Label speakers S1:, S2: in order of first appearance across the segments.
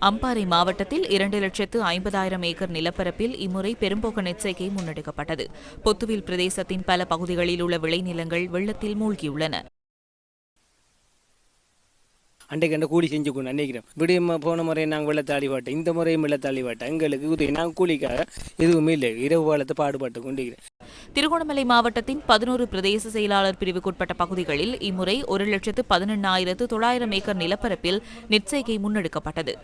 S1: அம்பாறை மாவட்டத்தில் 2,50,000 ஏக்கர் நிலப்பரப்பில் இம்முறை பெரும்போக நெற்செய்கை முன்னெடுக்கப்பட்டது. பொத்துவில் பிரதேசத்தின் பல பகுதிகளில் உள்ள விளைநிலங்கள் வெள்ளத்தில் மூழ்கியுள்ளன.
S2: அன்றைக்கு கூலி செஞ்சு கொண்டு நினைக்கிறோம். விடிய போன முறை நாங்கள் வெள்ளத்தாளி வாட்டோம், இந்த முறையும் வெள்ளத்தாளி வாட்டோம். எங்களுக்கு உதவி நாங்கள் கூலிக்காக எதுவுமே இல்லை, இரவு காலத்தை பாடுபட்டு கொண்டிருக்கிறேன்.
S1: திருகோணமலை மாவட்டத்தின் 11 பிரதேச செயலாளர் பிரிவுக்குட்பட்ட பகுதிகளில் இம்முறை 1,11,900 ஏக்கர் நிலப்பரப்பில் நெற்செய்கை முன்னெடுக்கப்பட்டது.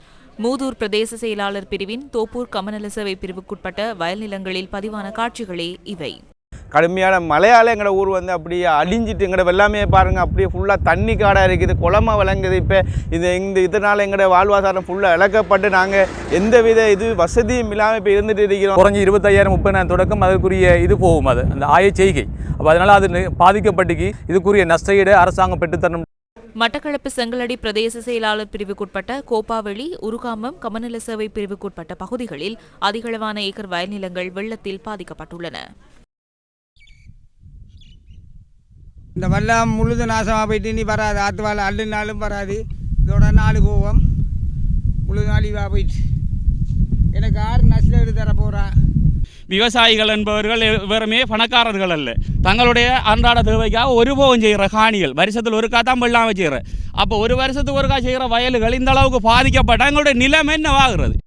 S1: மூதூர் பிரதேச செயலாளர் பிரிவின் தோப்பூர் கமநல சேவை பிரிவுக்குட்பட்ட வயல் நிலங்களில் பதிவான காட்சிகளே இவை.
S3: கடுமையான மழையால் எங்களோட ஊர் அப்படியே அழிஞ்சிட்டு எங்களோட வெள்ளாமே பாருங்கள், அப்படியே ஃபுல்லாக தண்ணி காடாக இருக்குது, குளமாக விளங்குது. இப்போ இதனால் எங்களோட வாழ்வாதாரம் ஃபுல்லாக இழக்கப்பட்டு நாங்கள் எந்தவித வசதியும் இல்லாமல் இப்போ இருந்துட்டு இருக்கிறோம்.
S4: குறைஞ்சி 25,000-30,000 தொடக்கம் அதுக்குரிய போகும், அது அந்த செய்கை. அப்போ அதனால் அது பாதிக்கப்பட்டுக்கு இதுக்குரிய நஷ்டஈடு அரசாங்கம் பெற்றுத்தரணும்.
S1: மட்டக்களப்பு செங்கலடி பிரதேச செயலாளர் பிரிவுக்குட்பட்ட கோப்பாவெளி, உருகாமம், கமநல சேவை பிரிவுக்குட்பட்ட பகுதிகளில் அதிகளவான ஏக்கர் வயல் நிலங்கள் வெள்ளத்தில் பாதிக்கப்பட்டுள்ளன.
S5: இந்த வெள்ளம் முழுது நாசமாக போயிட்டு இனி வராது, ஆற்றுவாள் அள்ளுனாலும் வராது. இதோட 4 போவோம் முழு நாள் இவா போயிட்டு எனக்கு 6 நஷ்டம் தர போகிறா.
S6: விவசாயிகள் என்பவர்கள் வெறுமே பணக்காரர்கள் அல்ல, தங்களுடைய அன்றாட தேவைக்காக ஒரு போகம் செய்கிற காணிகள் வருஷத்தில் ஒருக்கா தான் வெள்ளாமல் செய்கிற. அப்போ ஒரு வருஷத்துக்கு ஒருக்கா செய்கிற வயல்கள் இந்த அளவுக்கு பாதிக்கப்பட்டால் எங்களுடைய நிலைமை என்னவாகிறது?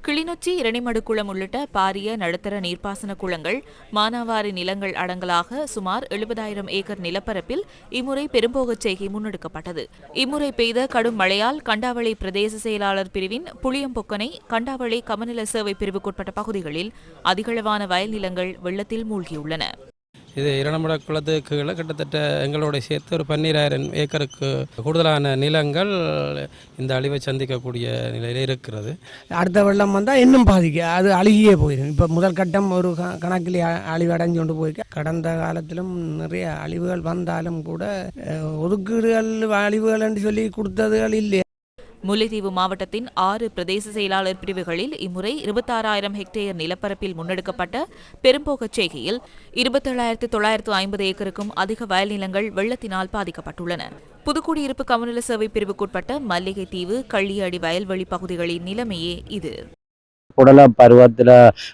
S1: கிளிநொச்சி, இரணிமடு குளம் உள்ளிட்ட பாரிய நடுத்தர நீர்ப்பாசன குளங்கள், மானாவாரி நிலங்கள் அடங்கலாக சுமார் 70,000 ஏக்கர் நிலப்பரப்பில் இம்முறை பெரும்போகச் செய்கை முன்னெடுக்கப்பட்டது. இம்முறை பெய்த கடும் மழையால் கண்டாவளை பிரதேச செயலாளர் பிரிவின் புளியம்பொக்கனை, கண்டாவளை கமநல சேவை பிரிவுக்குட்பட்ட பகுதிகளில் அதிகளவான வயல் நிலங்கள் வெள்ளத்தில் மூழ்கியுள்ளன.
S7: இது இரணிமடு குளத்துக்கு கீழே கிட்டத்தட்ட எங்களோட சேர்த்து ஒரு 12,000 ஏக்கருக்கு கூடுதலான நிலங்கள் இந்த அழிவை சந்திக்கக்கூடிய நிலையில் இருக்கிறது.
S5: அடுத்த வெள்ளம் வந்தால் இன்னும் பாதிக்க அது அழுகியே போயிடும். இப்போ முதல் கட்டம் ஒரு கணக்கில் அழிவு அடைஞ்சு கொண்டு போயிருக்க. கடந்த காலத்திலும் நிறைய அழிவுகள் வந்தாலும் கூட ஒதுக்கீடுகள் அழிவுகள் என்று சொல்லி கொடுத்ததுகள் இல்லை.
S1: முல்லைத்தீவு மாவட்டத்தின் 6 பிரதேச செயலாளர் பிரிவுகளில் இம்முறை 26,000 ஹெக்டேயர் நிலப்பரப்பில் முன்னெடுக்கப்பட்ட பெரும்போகச் செய்கையில் 27,950 ஏக்கருக்கும் அதிக வயல் நிலங்கள் வெள்ளத்தினால் பாதிக்கப்பட்டுள்ளன. புதுக்குடியிருப்பு கமநல சேவை பிரிவுக்குட்பட்ட மல்லிகைத்தீவு, கள்ளியடி வயல்வெளி பகுதிகளின் நிலைமையே இது.
S8: புடல பருவத்தில்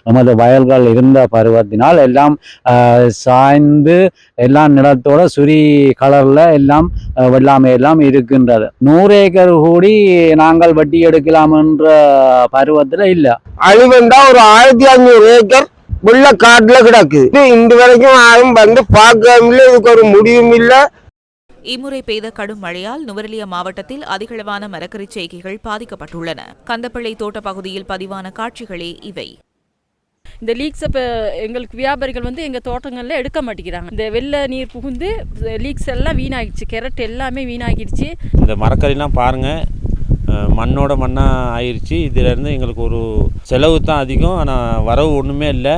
S8: நமது வயல்கள் இருந்த பருவத்தினால் எல்லாம் சாய்ந்து எல்லாம் நிலத்தோட சுரி கலர்ல எல்லாம் வெள்ளாமை எல்லாம் இருக்கின்றது. 100 ஏக்கர் கூடி நாங்கள் வட்டி எடுக்கலாம் என்ற பருவத்தில் இல்லை.
S9: அழிவந்தா ஒரு 1,500 ஏக்கர் வெள்ள காட்டுல கிடக்குது. இந்த வரைக்கும் யாரும் வந்து பார்க்கவும் இல்லை, இதுக்கு ஒரு முடிவும் இல்லை.
S1: இம்முறை பெய்த கடும் மழையால் நுவரெலியா மாவட்டத்தில் அதிகளவான மரக்கறி செய்கைகள் பாதிக்கப்பட்டுள்ளன. கந்தப்பள்ளை தோட்ட பகுதியில் பதிவான காட்சிகளே இவை.
S10: இந்த லீக்ஸை இப்போ எங்களுக்கு வியாபாரிகள் எங்கள் தோட்டங்களில் எடுக்க மாட்டேங்கிறாங்க. இந்த வெள்ள நீர் புகுந்து லீக்ஸ் எல்லாம் வீணாகிடுச்சு, கேரட் எல்லாமே வீணாகிடுச்சு.
S11: இந்த மரக்கறிலாம் பாருங்கள், மண்ணோட மண்ணாக ஆயிடுச்சு. இதிலேருந்து எங்களுக்கு ஒரு செலவு தான் அதிகம், ஆனால் வரவு ஒன்றுமே இல்லை.